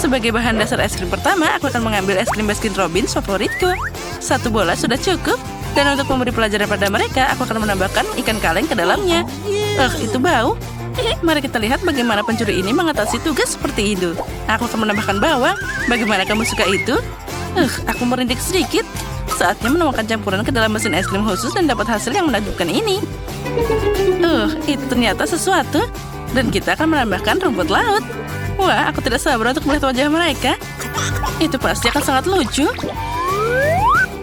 Sebagai bahan dasar es krim pertama, aku akan mengambil es krim Baskin Robbins favoritku. 1 bola sudah cukup. Dan untuk memberi pelajaran pada mereka, aku akan menambahkan ikan kaleng ke dalamnya. Itu bau. Mari kita lihat bagaimana pencuri ini mengatasi tugas seperti itu. Aku akan menambahkan bawang. Bagaimana kamu suka itu? Aku merindik sedikit. Saatnya menuangkan campuran ke dalam mesin es krim khusus dan dapat hasil yang menakjubkan ini. Itu ternyata sesuatu. Dan kita akan menambahkan rumput laut. Wah, aku tidak sabar untuk melihat wajah mereka. Itu pasti akan sangat lucu.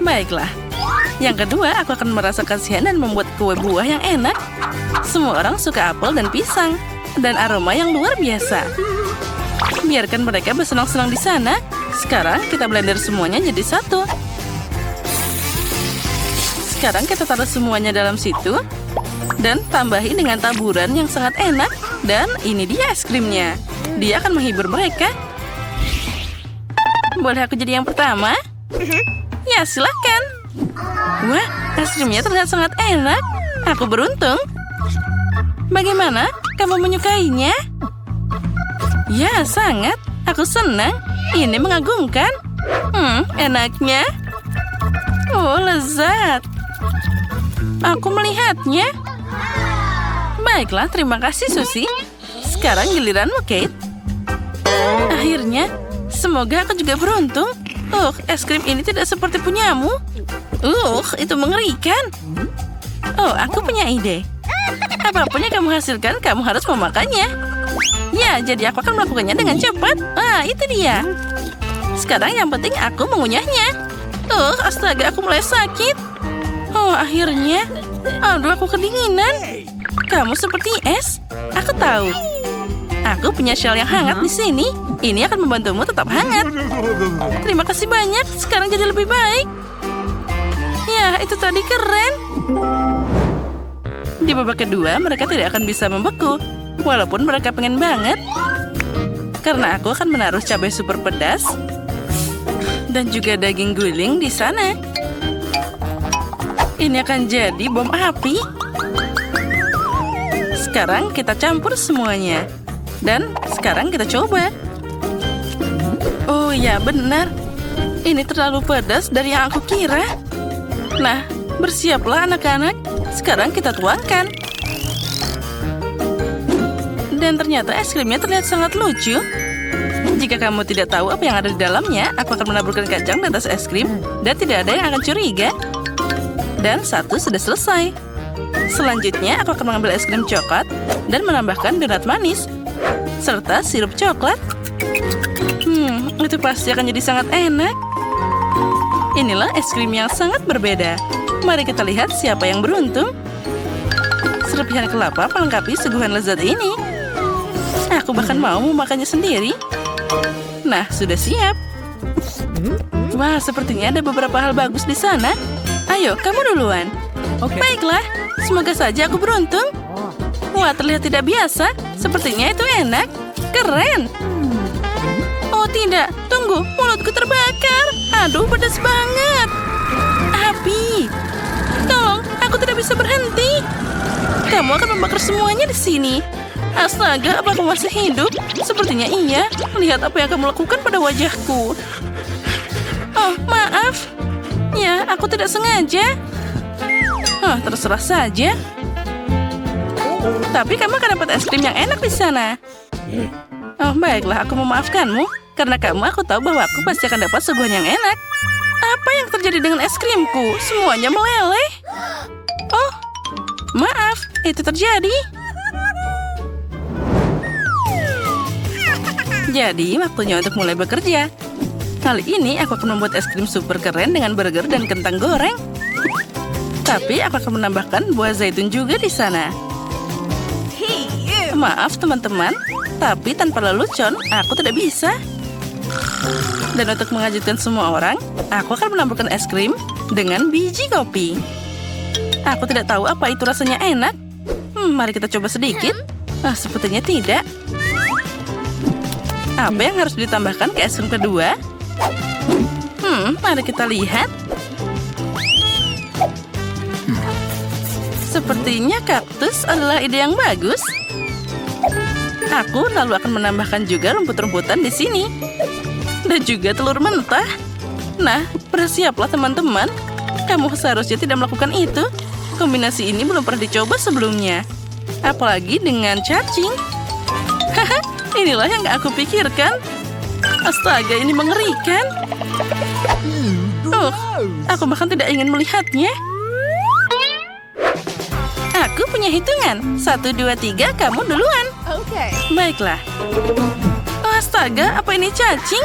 Baiklah. Yang kedua, aku akan merasa kasihan dan membuat kue buah yang enak. Semua orang suka apel dan pisang. Dan aroma yang luar biasa. Biarkan mereka bersenang-senang di sana. Sekarang kita blender semuanya jadi satu. Sekarang kita taruh semuanya dalam situ. Dan tambahi dengan taburan yang sangat enak. Dan ini dia es krimnya. Dia akan menghibur mereka. Boleh aku jadi yang pertama? Ya, silakan. Wah, es krimnya terlihat sangat enak. Aku beruntung. Bagaimana? Kamu menyukainya? Ya, sangat. Aku senang. Ini mengagumkan. Enaknya. Oh, lezat. Aku melihatnya. Baiklah, terima kasih, Susie. Sekarang giliranmu, Kate. Akhirnya, semoga aku juga beruntung. Es krim ini tidak seperti punyamu. Itu mengerikan. Aku punya ide. Apapun yang kamu hasilkan, kamu harus memakannya. Ya, jadi aku akan melakukannya dengan cepat. Itu dia. Sekarang yang penting aku mengunyahnya. Astaga, aku mulai sakit. Akhirnya. Aduh, aku kedinginan. Kamu seperti es. Aku tahu. Aku punya shell yang hangat di sini. Ini akan membantumu tetap hangat. Terima kasih banyak. Sekarang jadi lebih baik. Ya, itu tadi keren. Di babak kedua, mereka tidak akan bisa membeku. Walaupun mereka pengen banget. Karena aku akan menaruh cabai super pedas. Dan juga daging guling di sana. Ini akan jadi bom api. Sekarang kita campur semuanya. Dan sekarang kita coba. Oh ya, benar. Ini terlalu pedas dari yang aku kira. Nah, bersiaplah anak-anak. Sekarang kita tuangkan. Dan ternyata es krimnya terlihat sangat lucu. Jika kamu tidak tahu apa yang ada di dalamnya, aku akan menaburkan kacang di atas es krim. Dan tidak ada yang akan curiga. Dan satu sudah selesai. Selanjutnya, aku akan mengambil es krim coklat dan menambahkan donat manis. Serta sirup coklat. Itu pasti akan jadi sangat enak. Inilah es krim yang sangat berbeda. Mari kita lihat siapa yang beruntung. Serpihan kelapa melengkapi seguhan lezat ini. Aku bahkan mau memakannya sendiri. Nah, sudah siap. Wah, sepertinya ada beberapa hal bagus di sana. Ayo, kamu duluan. Baiklah, semoga saja aku beruntung. Wah, terlihat tidak biasa. Sepertinya itu enak. Keren. Oh tidak, tunggu, mulutku terbakar. Aduh, pedas banget. Api. Tolong, aku tidak bisa berhenti. Kamu akan membakar semuanya di sini. Astaga, apa aku masih hidup? Sepertinya iya. Lihat apa yang kamu lakukan pada wajahku. Oh, maaf. Ya, aku tidak sengaja. Terserah saja. Tapi kamu akan dapat es krim yang enak di sana. Oh, baiklah, aku memaafkanmu. Karena kamu, aku tahu bahwa aku pasti akan dapat suguhan yang enak. Apa yang terjadi dengan es krimku? Semuanya meleleh. Oh, maaf, itu terjadi. Jadi, waktunya untuk mulai bekerja. Kali ini, aku akan membuat es krim super keren dengan burger dan kentang goreng. Tapi, aku akan menambahkan buah zaitun juga di sana. Maaf, teman-teman. Tapi, tanpa lelucon, aku tidak bisa. Dan untuk mengejutkan semua orang, aku akan menaburkan es krim dengan biji kopi. Aku tidak tahu apa itu rasanya enak. Mari kita coba sedikit. Sepertinya tidak. Apa yang harus ditambahkan ke es krim kedua? Mari kita lihat. Sepertinya kaktus adalah ide yang bagus. Aku lalu akan menambahkan juga rumput-rumputan di sini. Dan juga telur mentah. Nah, bersiaplah teman-teman. Kamu seharusnya tidak melakukan itu. Kombinasi ini belum pernah dicoba sebelumnya. Apalagi dengan cacing. Haha, inilah yang gak aku pikirkan. Astaga, ini mengerikan. Aku bahkan tidak ingin melihatnya. Aku punya hitungan. 1, 2, 3, kamu duluan. Baiklah. Astaga, apa ini cacing?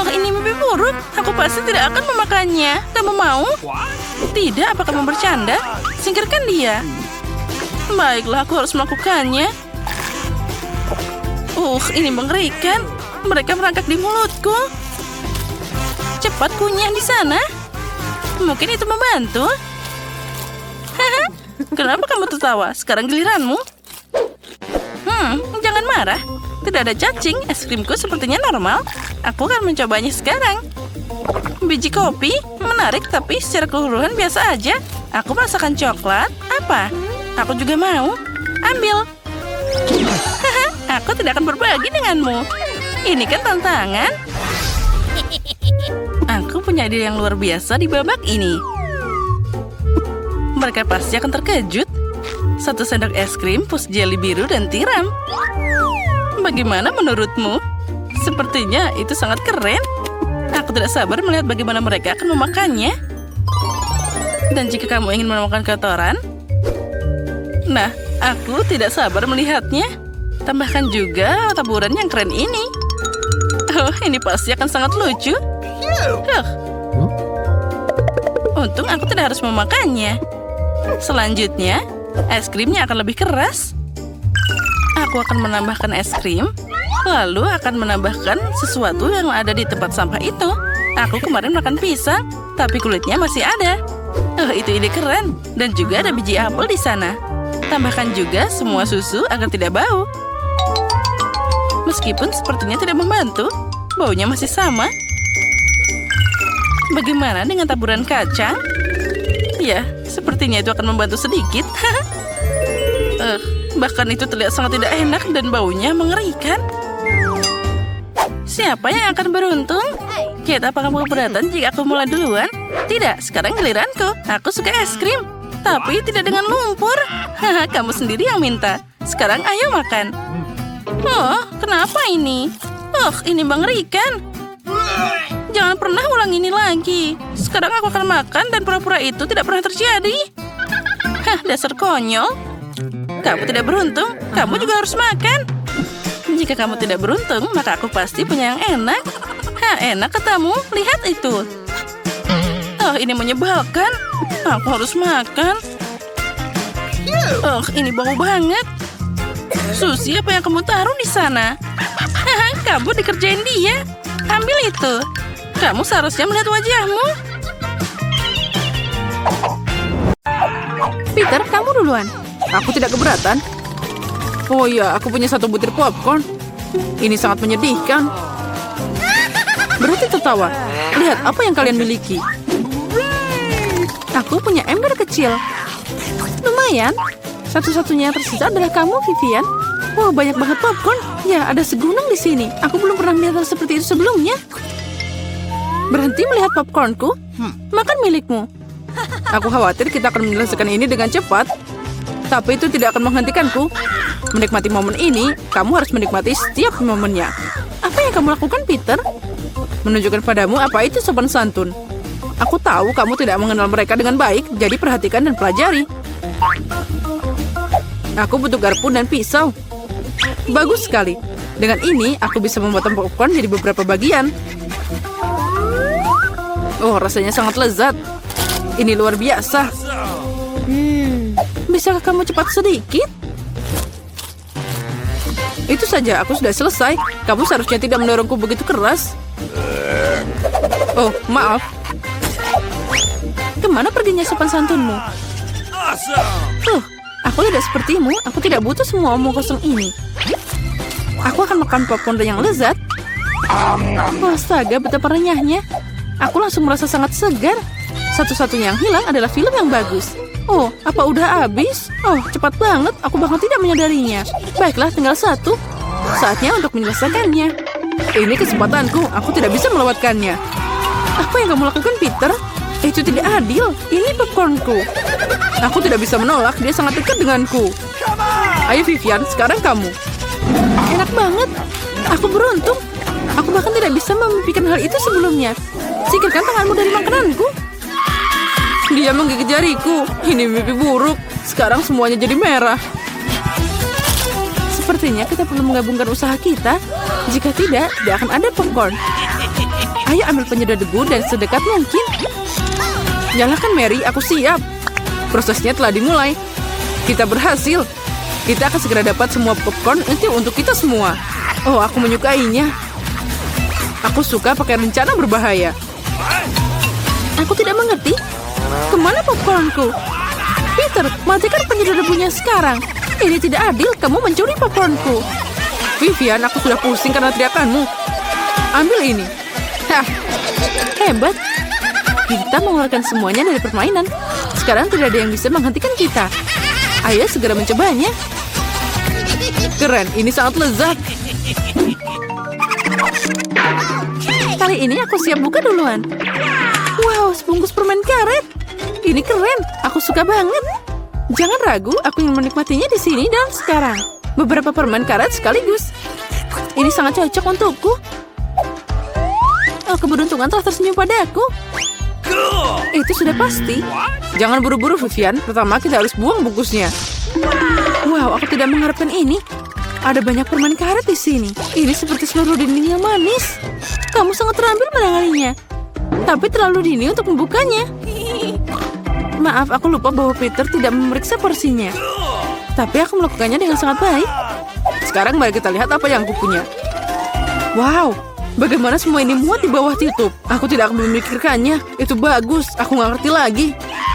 Ini mimpi buruk. Aku pasti tidak akan memakannya. Kamu mau? Tidak, apa kamu bercanda? Singkirkan dia. Baiklah, aku harus melakukannya. Ini mengerikan. Mereka merangkak di mulutku. Cepat kunyah di sana. Mungkin itu membantu. Haha, kenapa kamu tertawa? Sekarang giliranmu. Jangan marah. Tidak ada cacing. Es krimku sepertinya normal. Aku akan mencobanya sekarang. Biji kopi menarik, tapi secara keseluruhan biasa aja. Aku merasakan coklat. Apa? Aku juga mau. Ambil. Haha, aku tidak akan berbagi denganmu. Ini kan tantangan. Aku punya ide yang luar biasa di babak ini. Mereka pasti akan terkejut. 1 sendok es krim, pus jeli biru, dan tiram. Bagaimana menurutmu? Sepertinya itu sangat keren. Aku tidak sabar melihat bagaimana mereka akan memakannya. Dan jika kamu ingin menemukan kotoran, nah, aku tidak sabar melihatnya. Tambahkan juga taburan yang keren ini. Ini pasti akan sangat lucu. Untung aku tidak harus memakannya. Selanjutnya, es krimnya akan lebih keras. Aku akan menambahkan es krim, lalu akan menambahkan sesuatu yang ada di tempat sampah itu. Aku kemarin makan pisang, tapi kulitnya masih ada. Itu ide keren. Dan juga ada biji apel di sana. Tambahkan juga semua susu agar tidak bau. Meskipun sepertinya tidak membantu, baunya masih sama. Bagaimana dengan taburan kacang? Ya, sepertinya itu akan membantu sedikit. Bahkan itu terlihat sangat tidak enak dan baunya mengerikan. Siapa yang akan beruntung? Kate, apa kamu keberatan jika aku mulai duluan? Tidak, sekarang giliranku. Aku suka es krim, tapi tidak dengan lumpur. Kamu sendiri yang minta. Sekarang ayo makan. Kenapa ini? Ini mengerikan. Jangan pernah ulang ini lagi. Sekarang aku akan makan dan pura-pura itu tidak pernah terjadi. Dasar konyol. Kamu tidak beruntung, kamu juga harus makan. Jika kamu tidak beruntung, maka aku pasti punya yang enak. Enak katamu, lihat itu. Ini menyebalkan. Aku harus makan. Ini bau banget. Susi, apa yang kamu taruh di sana? Kamu dikerjain dia. Ambil itu. Kamu seharusnya melihat wajahmu. Peter, kamu duluan. Aku tidak keberatan. Oh iya, aku punya 1 butir popcorn. Ini sangat menyedihkan. Berarti tertawa. Lihat apa yang kalian miliki. Aku punya ember kecil. Lumayan. Satu-satunya yang tersisa adalah kamu, Vivian. Wow, banyak banget popcorn. Ya, ada segunung di sini. Aku belum pernah melihat hal seperti itu sebelumnya. Berhenti melihat popcornku. Makan milikmu. Aku khawatir kita akan menyelesaikan ini dengan cepat. Tapi itu tidak akan menghentikanku. Menikmati momen ini, kamu harus menikmati setiap momennya. Apa yang kamu lakukan, Peter? Menunjukkan padamu apa itu sopan santun. Aku tahu kamu tidak mengenal mereka dengan baik, jadi perhatikan dan pelajari. Aku butuh garpu dan pisau. Bagus sekali. Dengan ini, aku bisa memotong popcorn jadi beberapa bagian. Rasanya sangat lezat. Ini luar biasa. Bisakah kamu cepat sedikit? Itu saja, aku sudah selesai. Kamu seharusnya tidak mendorongku begitu keras. Maaf. Kemana perginya sopan santunmu? Aku tidak sepertimu. Aku tidak butuh semua omong kosong ini. Aku akan makan popcorn yang lezat. Astaga, betapa renyahnya. Aku langsung merasa sangat segar. Satu-satunya yang hilang adalah film yang bagus. Apa udah habis? Cepat banget. Aku bahkan tidak menyadarinya. Baiklah, tinggal 1. Saatnya untuk menyelesaikannya. Ini kesempatanku, aku tidak bisa melewatkannya. Apa yang kamu lakukan, Peter? Itu tidak adil. Ini popcornku. Aku tidak bisa menolak, dia sangat dekat denganku. Ayo Vivian, sekarang kamu. Enak banget. Aku beruntung. Aku bahkan tidak bisa memimpikan hal itu sebelumnya. Singkirkan tanganmu dari makananku. Dia menggigit jariku. Ini mimpi buruk. Sekarang semuanya jadi merah. Sepertinya kita perlu menggabungkan usaha kita. Jika tidak akan ada popcorn. Ayo ambil penyedot debu dan sedekat mungkin. Nyalakan Mary, aku siap. Prosesnya telah dimulai. Kita berhasil. Kita akan segera dapat semua popcorn itu untuk kita semua. Oh, aku menyukainya. Aku suka pakai rencana berbahaya. Aku tidak mengerti. Kemana popcornku? Peter, matikan penyedot debunya sekarang. Ini tidak adil, kamu mencuri popcornku. Vivian, aku sudah pusing karena teriakanmu. Ambil ini. Hah, hebat. Kita mengeluarkan semuanya dari permainan. Sekarang tidak ada yang bisa menghentikan kita. Ayo segera mencobanya. Keren, ini sangat lezat. Kali ini aku siap buka duluan. Wow, sebungkus permen karet. Ini keren, aku suka banget. Jangan ragu, aku ingin menikmatinya di sini dan sekarang. Beberapa permen karet sekaligus. Ini sangat cocok untukku. Oh, keberuntungan telah tersenyum padaku. Itu sudah pasti. Jangan buru-buru, Vivian. Pertama kita harus buang bungkusnya. Wow, aku tidak mengharapkan ini. Ada banyak permen karet di sini. Ini seperti seluruh dinding yang manis. Kamu sangat terampil menanganinya. Tapi terlalu dini untuk membukanya. Maaf, aku lupa bahwa Peter tidak memeriksa porsinya. Tapi aku melakukannya dengan sangat baik. Sekarang mari kita lihat apa yang aku punya. Wow, bagaimana semua ini muat di bawah tutup? Aku tidak akan memikirkannya. Itu bagus, aku nggak ngerti lagi.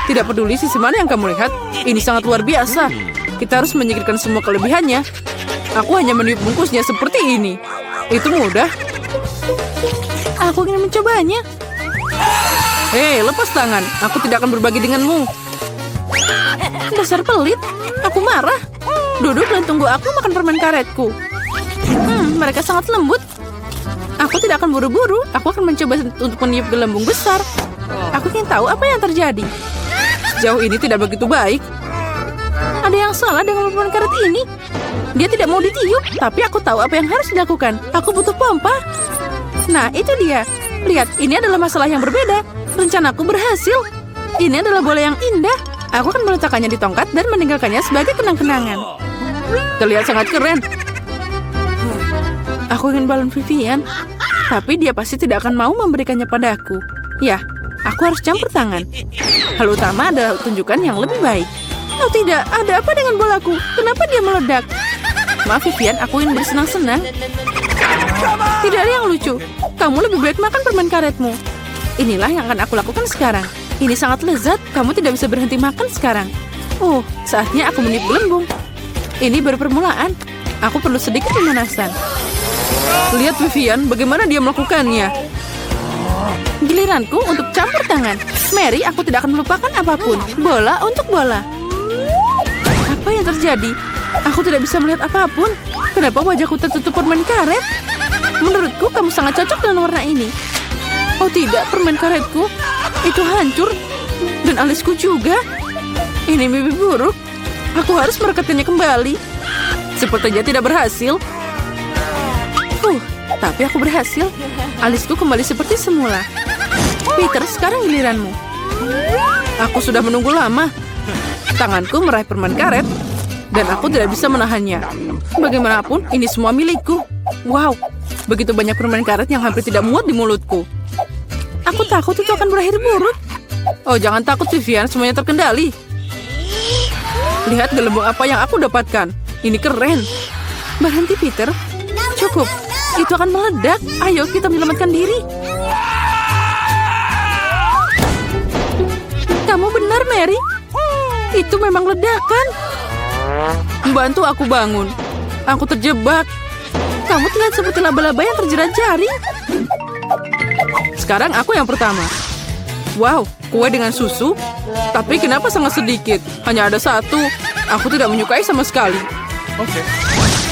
Tidak peduli sisi mana yang kamu lihat. Ini sangat luar biasa. Kita harus menyingkirkan semua kelebihannya. Aku hanya meniup bungkusnya seperti ini. Itu mudah. Aku ingin mencobanya. Hei, lepas tangan. Aku tidak akan berbagi denganmu. Dasar pelit. Aku marah. Duduk dan tunggu aku makan permen karetku. Mereka sangat lembut. Aku tidak akan buru-buru. Aku akan mencoba untuk meniup gelembung besar. Aku ingin tahu apa yang terjadi. Sejauh ini tidak begitu baik. Ada yang salah dengan permen karet ini. Dia tidak mau ditiup, tapi aku tahu apa yang harus dilakukan. Aku butuh pompa. Nah, itu dia. Lihat, ini adalah masalah yang berbeda. Rencanaku berhasil. Ini adalah bola yang indah. Aku akan meletakkannya di tongkat dan meninggalkannya sebagai kenang-kenangan. Terlihat sangat keren. Aku ingin balon Vivian, tapi dia pasti tidak akan mau memberikannya padaku. Ya, aku harus campur tangan. Hal utama adalah tunjukkan yang lebih baik. Oh tidak, ada apa dengan bolaku? Kenapa dia meledak? Maaf Vivian, aku ingin bersenang-senang. Tidak ada yang lucu. Kamu lebih baik makan permen karetmu. Inilah yang akan aku lakukan sekarang. Ini sangat lezat, kamu tidak bisa berhenti makan sekarang. Oh, saatnya aku meniup gelembung. Ini baru permulaan. Aku perlu sedikit pemanasan. Lihat Vivian, bagaimana dia melakukannya. Giliranku untuk campur tangan. Mary, aku tidak akan melupakan apapun. Bola untuk bola. Apa yang terjadi? Aku tidak bisa melihat apapun. Kenapa wajahku tertutup permen karet? Menurutku, kamu sangat cocok dengan warna ini. Oh tidak, permen karetku. Itu hancur. Dan alisku juga. Ini mimpi buruk. Aku harus merekatkannya kembali. Sepertinya tidak berhasil. Tapi aku berhasil. Alisku kembali seperti semula. Peter, sekarang giliranmu. Aku sudah menunggu lama. Tanganku meraih permen karet. Dan aku tidak bisa menahannya. Bagaimanapun, ini semua milikku. Wow, begitu banyak permen karet yang hampir tidak muat di mulutku. Aku takut itu akan berakhir buruk. Oh, jangan takut Vivian, semuanya terkendali. Lihat gelembung apa yang aku dapatkan. Ini keren. Berhenti Peter. Cukup. Itu akan meledak. Ayo kita menyelamatkan diri. Kamu benar, Mary. Itu memang ledakan. Bantu aku bangun. Aku terjebak. Kamu terlihat seperti laba-laba yang terjerat jaring. Sekarang aku yang pertama. Wow, kue dengan susu. Tapi kenapa sangat sedikit? Hanya ada satu. Aku tidak menyukai sama sekali. Oke.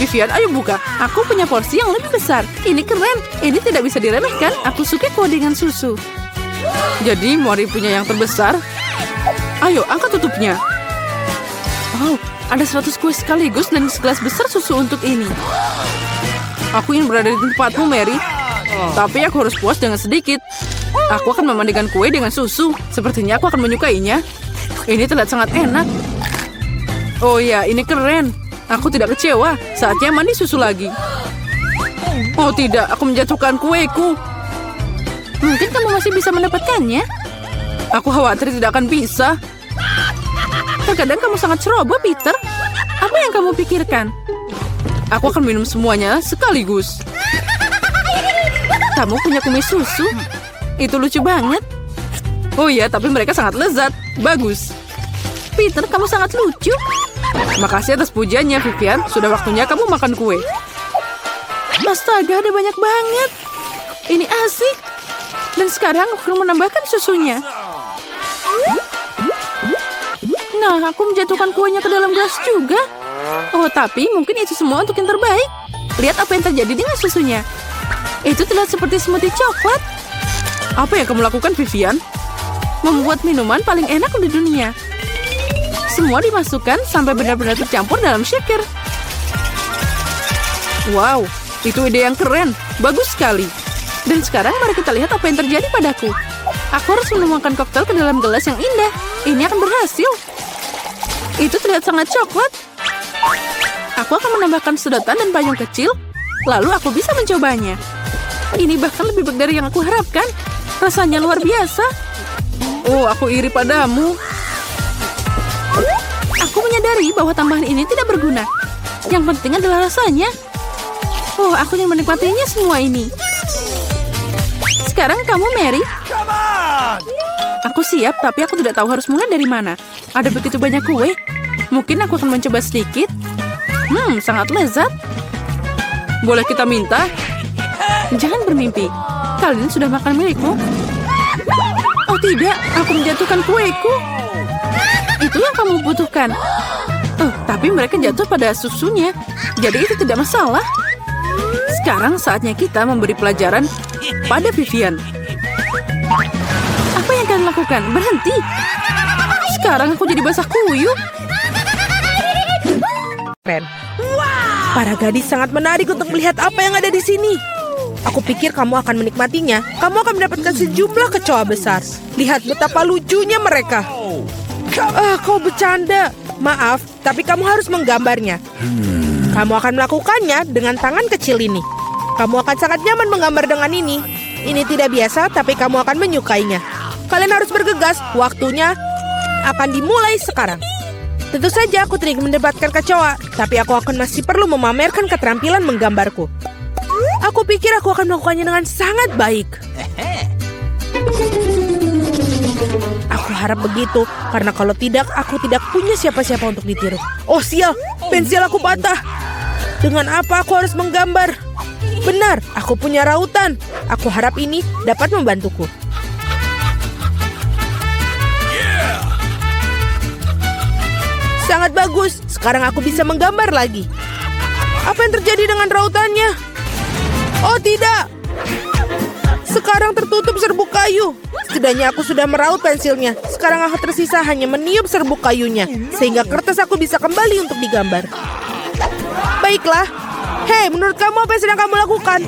Vivian, ayo buka. Aku punya porsi yang lebih besar. Ini keren. Ini tidak bisa diremehkan. Aku suka kue dengan susu. Jadi, Mori punya yang terbesar. Ayo, angkat tutupnya. Oh, ada 100 kue sekaligus dan segelas besar susu untuk ini. Aku ingin berada di tempatmu, Mary. Tapi aku harus puas dengan sedikit. Aku akan memandikan kue dengan susu. Sepertinya aku akan menyukainya. Ini terlihat sangat enak. Oh ya, ini keren. Aku tidak kecewa. Saatnya mandi susu lagi. Oh tidak, aku menjatuhkan kueku. Mungkin kamu masih bisa mendapatkannya. Aku khawatir tidak akan bisa. Terkadang kamu sangat ceroboh, Peter. Apa yang kamu pikirkan? Aku akan minum semuanya sekaligus. Kamu punya kumis susu? Itu lucu banget. Oh iya, tapi mereka sangat lezat. Bagus. Peter, kamu sangat lucu. Makasih atas pujiannya, Vivian. Sudah waktunya kamu makan kue. Astaga, ada banyak banget. Ini asik. Dan sekarang aku akan menambahkan susunya. Nah, aku menjatuhkan kuenya ke dalam gelas juga. Oh, tapi mungkin itu semua untuk yang terbaik. Lihat apa yang terjadi dengan susunya. Itu terlihat seperti smoothie coklat. Apa yang kamu lakukan, Vivian? Membuat minuman paling enak di dunia. Semua dimasukkan sampai benar-benar tercampur dalam shaker. Wow, itu ide yang keren. Bagus sekali. Dan sekarang mari kita lihat apa yang terjadi padaku. Aku harus menuangkan koktail ke dalam gelas yang indah. Ini akan berhasil. Itu terlihat sangat coklat. Aku akan menambahkan sedotan dan payung kecil. Lalu aku bisa mencobanya. Ini bahkan lebih baik dari yang aku harapkan. Rasanya luar biasa. Oh, aku iri padamu. Aku menyadari bahwa tambahan ini tidak berguna. Yang penting adalah rasanya. Oh, aku yang menikmatinya semua ini. Sekarang kamu, Mary. Aku siap, tapi aku tidak tahu harus mulai dari mana. Ada begitu banyak kue. Mungkin aku akan mencoba sedikit. Sangat lezat. Boleh kita minta? Jangan bermimpi. Kalian sudah makan milikmu? Oh tidak, aku menjatuhkan kueku. Itu yang kamu butuhkan. Oh, tapi mereka jatuh pada susunya. Jadi itu tidak masalah. Sekarang saatnya kita memberi pelajaran pada Vivian. Apa yang kalian lakukan? Berhenti. Sekarang aku jadi basah kuyup. Para gadis sangat menarik untuk melihat apa yang ada di sini. Aku pikir kamu akan menikmatinya. Kamu akan mendapatkan sejumlah kecoa besar. Lihat betapa lucunya mereka. Kau bercanda. Maaf, tapi kamu harus menggambarnya. Kamu akan melakukannya dengan tangan kecil ini. Kamu akan sangat nyaman menggambar dengan ini. Ini tidak biasa, tapi kamu akan menyukainya. Kalian harus bergegas. Waktunya akan dimulai sekarang. Tentu saja aku tidak mendapatkan kecoa, tapi aku akan masih perlu memamerkan keterampilan menggambarku. Aku pikir aku akan melakukannya dengan sangat baik. Aku harap begitu, karena kalau tidak, aku tidak punya siapa-siapa untuk ditiru. Oh sial, pensil aku patah. Dengan apa aku harus menggambar? Benar, aku punya rautan. Aku harap ini dapat membantuku. Sangat bagus, sekarang aku bisa menggambar lagi. Apa yang terjadi dengan rautannya? Oh tidak, sekarang tertutup serbuk kayu. Setidaknya aku sudah meraut pensilnya. Sekarang aku tersisa hanya meniup serbuk kayunya, sehingga kertas aku bisa kembali untuk digambar. Baiklah. Hei, menurut kamu apa yang sedang kamu lakukan?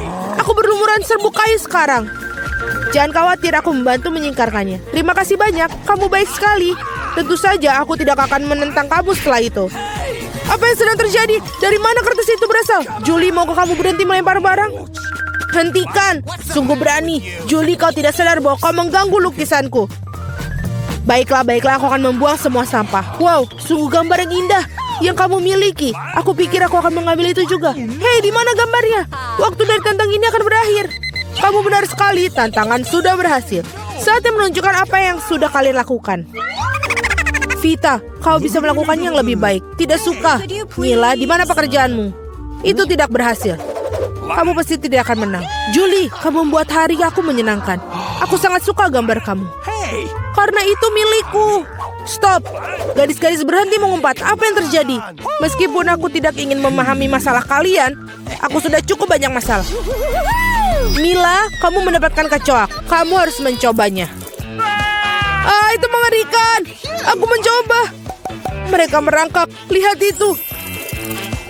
Aku berlumuran serbuk kayu sekarang. Jangan khawatir, aku membantu menyingkarkannya. Terima kasih banyak, kamu baik sekali. Tentu saja aku tidak akan menentang kamu setelah itu. Apa yang sedang terjadi? Dari mana kertas itu berasal? Julie, maukah kamu berhenti melempar barang? Hentikan! Sungguh berani. Julie, kau tidak sadar bahwa kau mengganggu lukisanku. Baiklah, aku akan membuang semua sampah. Wow, sungguh gambar yang indah yang kamu miliki. Aku pikir aku akan mengambil itu juga. Hei, di mana gambarnya? Waktu dari tantang ini akan berakhir. Kamu benar sekali, tantangan sudah berhasil. Saatnya menunjukkan apa yang sudah kalian lakukan. Vita, kau bisa melakukannya yang lebih baik. Tidak suka. Mila, di mana pekerjaanmu? Itu tidak berhasil. Kamu pasti tidak akan menang. Julie, kamu membuat hari aku menyenangkan. Aku sangat suka gambar kamu. Karena itu milikku. Stop! Gadis-gadis berhenti mengumpat. Apa yang terjadi? Meskipun aku tidak ingin memahami masalah kalian, aku sudah cukup banyak masalah. Mila, kamu mendapatkan kecoak. Kamu harus mencobanya. Itu mengerikan. Aku mencoba. Mereka merangkak. Lihat itu.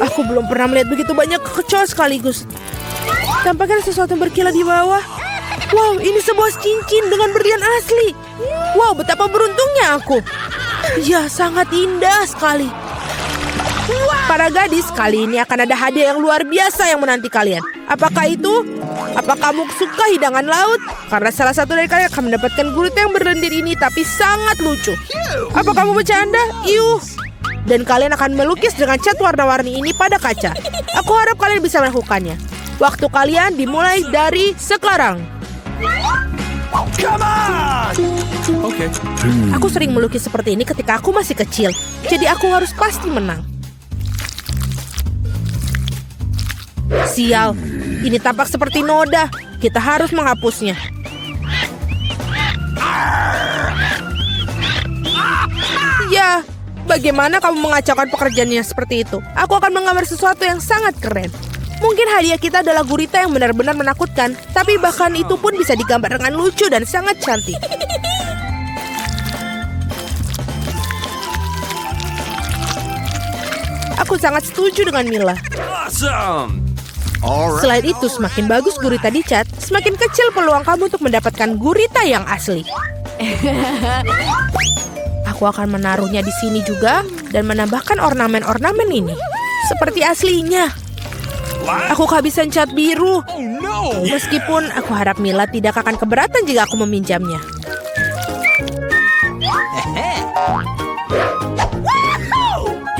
Aku belum pernah melihat begitu banyak kecoak sekaligus. Tampaknya ada sesuatu yang berkilat di bawah. Wow, ini sebuah cincin dengan berlian asli. Wow, betapa beruntungnya aku. Ya, sangat indah sekali. Para gadis, kali ini akan ada hadiah yang luar biasa yang menanti kalian. Apakah itu? Apa kamu suka hidangan laut? Karena salah satu dari kalian akan mendapatkan gurita yang berlendir ini, tapi sangat lucu. Apa kamu bercanda? Iuh. Dan kalian akan melukis dengan cat warna-warni ini pada kaca. Aku harap kalian bisa melakukannya. Waktu kalian dimulai dari sekarang. Okay. Aku sering melukis seperti ini ketika aku masih kecil. Jadi aku harus pasti menang. Sial, ini tampak seperti noda. Kita harus menghapusnya. Ya, bagaimana kamu mengacaukan pekerjaannya seperti itu? Aku akan menggambar sesuatu yang sangat keren. Mungkin hadiah kita adalah gurita yang benar-benar menakutkan, tapi bahkan itu pun bisa digambar dengan lucu dan sangat cantik. Aku sangat setuju dengan Mila. Awesome. Selain itu, semakin bagus gurita dicat, semakin kecil peluang kamu untuk mendapatkan gurita yang asli. Aku akan menaruhnya di sini juga dan menambahkan ornamen-ornamen ini. Seperti aslinya. Aku kehabisan cat biru. Meskipun aku harap Mila tidak akan keberatan jika aku meminjamnya.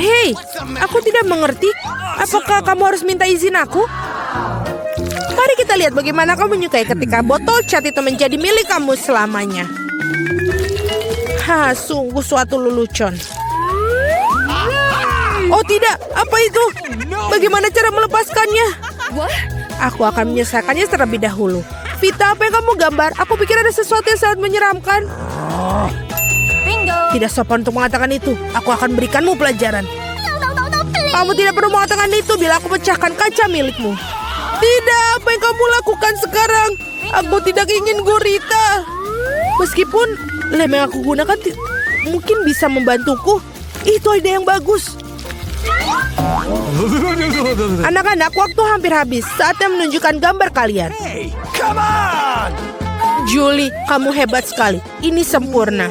Hei, aku tidak mengerti. Apakah kamu harus minta izin aku? Mari kita lihat bagaimana kamu menyukai ketika botol cat itu menjadi milik kamu selamanya. Sungguh suatu lelucon. Oh tidak, apa itu? Bagaimana cara melepaskannya? Aku akan menyelesaikannya terlebih dahulu. Vita, apa yang kamu gambar? Aku pikir ada sesuatu yang sangat menyeramkan. Tidak sopan untuk mengatakan itu. Aku akan berikanmu pelajaran. Kamu tidak perlu mengatakan itu bila aku pecahkan kaca milikmu. Tidak, apa yang kamu lakukan sekarang? Aku tidak ingin gurita. Meskipun lem yang aku gunakan mungkin bisa membantuku. Itu ide yang bagus. Anak-anak, waktu hampir habis. Saatnya menunjukkan gambar kalian. Hey, come on! Julie, kamu hebat sekali. Ini sempurna.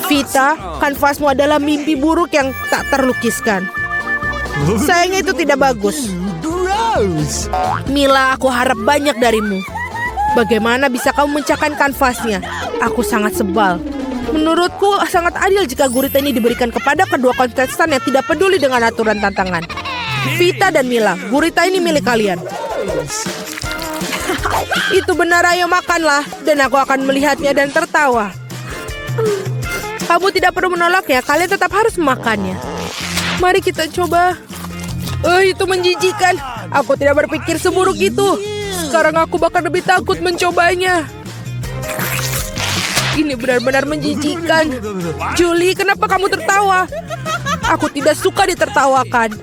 Vita, kanvasmu adalah mimpi buruk yang tak terlukiskan. Sayangnya itu tidak bagus. Gross! Mila, aku harap banyak darimu. Bagaimana bisa kamu memecahkan kanvasnya? Aku sangat sebal. Menurutku sangat adil jika gurita ini diberikan kepada kedua kontestan yang tidak peduli dengan aturan tantangan. Vita dan Mila, gurita ini milik kalian. Itu benar, ayo makanlah. Dan aku akan melihatnya dan tertawa. Kamu tidak perlu menolaknya, kalian tetap harus memakannya. Mari kita coba. Itu menjijikan. Aku tidak berpikir seburuk itu. Sekarang aku bahkan lebih takut mencobanya. Ini benar-benar menjijikan. Julie, kenapa kamu tertawa? Aku tidak suka ditertawakan.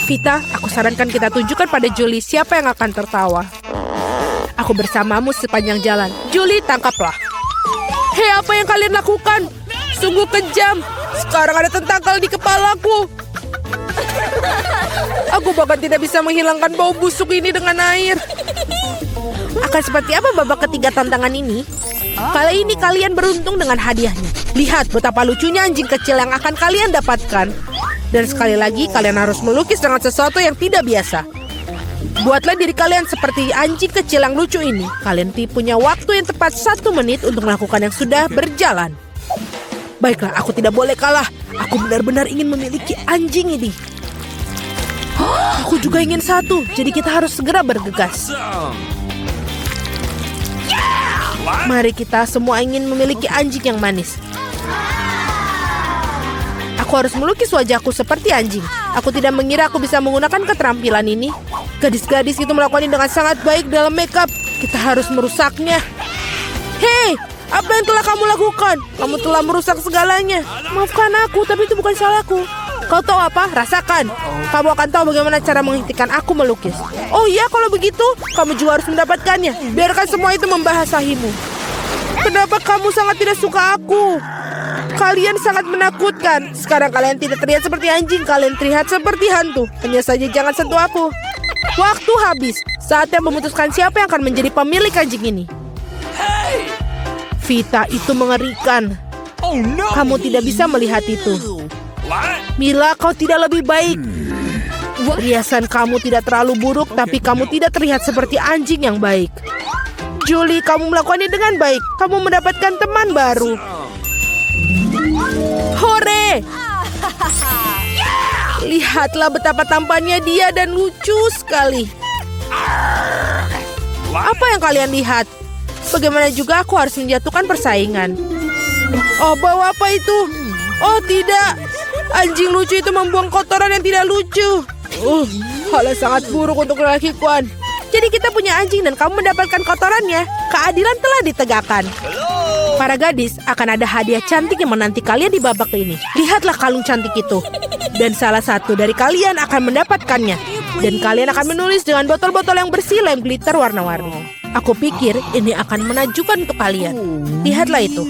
Vita, aku sarankan kita tunjukkan pada Julie siapa yang akan tertawa. Aku bersamamu sepanjang jalan. Julie, tangkaplah. Hei, apa yang kalian lakukan? Sungguh kejam. Sekarang ada tentakel di kepalaku. Aku bahkan tidak bisa menghilangkan bau busuk ini dengan air. Akan seperti apa babak ketiga tantangan ini? Kali ini kalian beruntung dengan hadiahnya. Lihat betapa lucunya anjing kecil yang akan kalian dapatkan. Dan sekali lagi kalian harus melukis dengan sesuatu yang tidak biasa. Buatlah diri kalian seperti anjing kecil yang lucu ini. Kalian punya waktu yang tepat 1 menit untuk melakukan yang sudah berjalan. Baiklah, aku tidak boleh kalah. Aku benar-benar ingin memiliki anjing ini. Aku juga ingin satu, jadi kita harus segera bergegas. Mari kita semua ingin memiliki anjing yang manis. Aku harus melukis wajahku seperti anjing. Aku tidak mengira aku bisa menggunakan keterampilan ini. Gadis-gadis itu melakukannya dengan sangat baik dalam makeup. Kita harus merusaknya. Hei, Apa yang telah kamu lakukan? Kamu telah merusak segalanya. Maafkan aku, tapi itu bukan salahku. Kau tahu apa? Rasakan. Kamu akan tahu bagaimana cara menghentikan aku melukis. Oh iya, kalau begitu, kamu juga harus mendapatkannya. Biarkan semua itu membasahimu. Kenapa kamu sangat tidak suka aku? Kalian sangat menakutkan. Sekarang kalian tidak terlihat seperti anjing. Kalian terlihat seperti hantu. Hanya saja jangan sentuh aku. Waktu habis. Saatnya memutuskan siapa yang akan menjadi pemilik anjing ini. Vita, itu mengerikan. Oh no! Kamu tidak bisa melihat itu. What? Mila, kau tidak lebih baik. Riasan kamu tidak terlalu buruk, tapi kamu tidak terlihat seperti anjing yang baik. Julie, kamu melakukannya dengan baik. Kamu mendapatkan teman baru. Hore! Lihatlah betapa tampannya dia dan lucu sekali. Apa yang kalian lihat? Bagaimana juga aku harus menjatuhkan persaingan. Oh, bawa apa itu? Oh, tidak. Anjing lucu itu membuang kotoran yang tidak lucu. Hal yang sangat buruk untuk lelaki Kwan. Jadi kita punya anjing dan kamu mendapatkan kotorannya. Keadilan telah ditegakkan. Para gadis, akan ada hadiah cantik yang menanti kalian di babak ini. Lihatlah kalung cantik itu. Dan salah satu dari kalian akan mendapatkannya. Dan kalian akan menulis dengan botol-botol yang bersih lem glitter warna-warni. Aku pikir ini akan menakjubkan ke kalian. Lihatlah itu.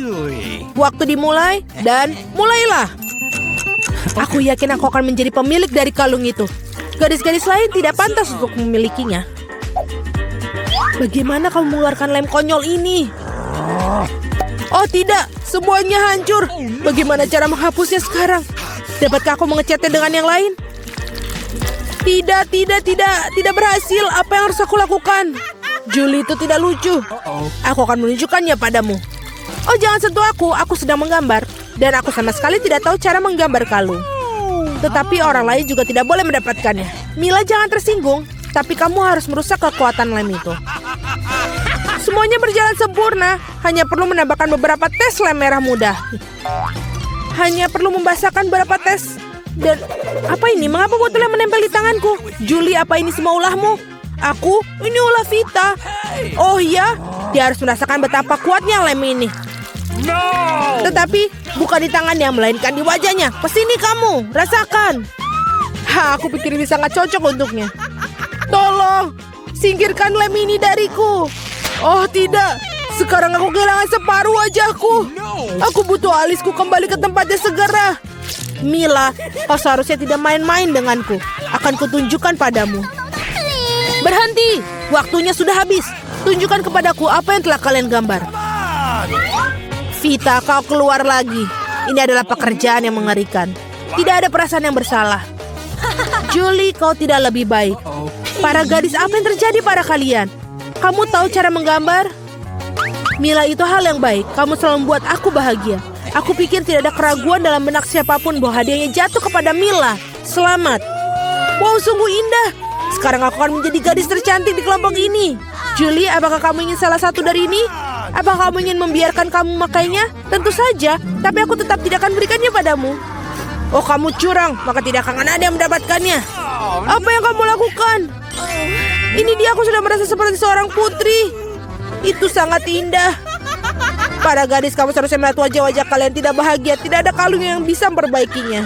Waktu dimulai dan mulailah. Aku yakin aku akan menjadi pemilik dari kalung itu. Gadis-gadis lain tidak pantas untuk memilikinya. Bagaimana kamu mengeluarkan lem konyol ini? Oh tidak, semuanya hancur. Bagaimana cara menghapusnya sekarang? Dapatkah aku mengecatnya dengan yang lain? Tidak berhasil. Apa yang harus aku lakukan? Julie itu tidak lucu. Aku akan menunjukkannya padamu. Oh, jangan sentuh aku sedang menggambar. Dan aku sama sekali tidak tahu cara menggambar kalung. Tetapi orang lain juga tidak boleh mendapatkannya. Mila, jangan tersinggung. Tapi kamu harus merusak kekuatan lem itu. Semuanya berjalan sempurna. Hanya perlu menambahkan beberapa tes lem merah muda. Hanya perlu membasahkan beberapa tes. Dan apa ini? Mengapa botolnya menempel di tanganku? Julie, apa ini semua ulahmu? Aku? Ini ulah Vita. Oh iya? Dia harus merasakan betapa kuatnya lem ini. No! Tetapi bukan di tangannya, melainkan di wajahnya. Kesini kamu, rasakan. Aku pikir ini sangat cocok untuknya. Tolong, singkirkan lem ini dariku. Oh tidak, sekarang aku kehilangan separuh wajahku. Aku butuh alisku kembali ke tempatnya segera. Mila, kau seharusnya tidak main-main denganku. Akan kutunjukkan padamu. Berhenti, waktunya sudah habis. Tunjukkan kepadaku apa yang telah kalian gambar. Vita, kau keluar lagi. Ini adalah pekerjaan yang mengerikan. Tidak ada perasaan yang bersalah. Julie, kau tidak lebih baik. Para gadis, apa yang terjadi pada kalian? Kamu tahu cara menggambar? Mila, itu hal yang baik. Kamu selalu membuat aku bahagia. Aku pikir tidak ada keraguan dalam benak siapapun bahwa hadiahnya jatuh kepada Mila. Selamat. Wow, sungguh indah. Sekarang aku akan menjadi gadis tercantik di kelompok ini. Julie, apakah kamu ingin salah satu dari ini? Apakah kamu ingin membiarkan kamu memakainya? Tentu saja, tapi aku tetap tidak akan berikannya padamu. Oh, kamu curang, maka tidak akan ada yang mendapatkannya. Apa yang kamu lakukan? Ini dia, aku sudah merasa seperti seorang putri. Itu sangat indah. Para gadis, kamu seharusnya melihat wajah-wajah kalian tidak bahagia. Tidak ada kalung yang bisa memperbaikinya.